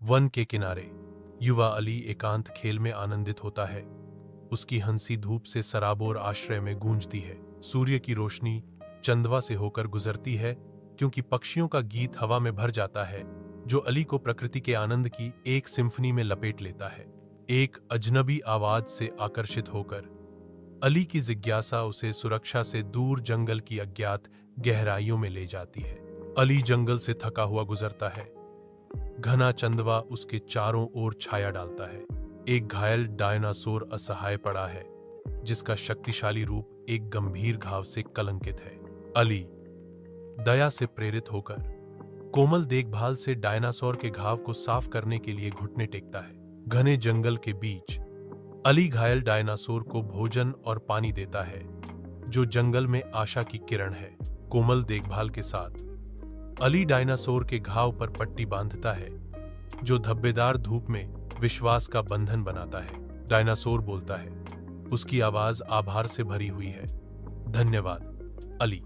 One के किनारे युवा अली एकांत खेल में आनंदित होता है। उसकी हंसी धूप से सराबोर आश्रय में गूंजती है। सूर्य की रोशनी चंदवा से होकर गुजरती है, क्योंकि पक्षियों का गीत हवा में भर जाता है, जो अली को प्रकृति के आनंद की एक सिम्फनी में लपेट लेता है। एक अजनबी आवाज से आकर्षित होकर अली की जिज्ञासा उसे सुरक्षा से दूर जंगल की अज्ञात गहराइयों में ले जाती है। अली जंगल से थका हुआ गुजरता है। घना चंदवा उसके चारों ओर छाया डालता है। एक घायल डायनासोर असहाय पड़ा है, जिसका शक्तिशाली रूप एक गंभीर घाव से कलंकित है। अली दया से प्रेरित होकर कोमल देखभाल से डायनासोर के घाव को साफ करने के लिए घुटने टेकता है। घने जंगल के बीच अली घायल डायनासोर को भोजन और पानी देता है, जो जंगल में आशा की किरण है। कोमल देखभाल के साथ अली डायनासोर के घाव पर पट्टी बांधता है, जो धब्बेदार धूप में विश्वास का बंधन बनाता है। डायनासोर बोलता है। उसकी आवाज आभार से भरी हुई है। धन्यवाद, अली।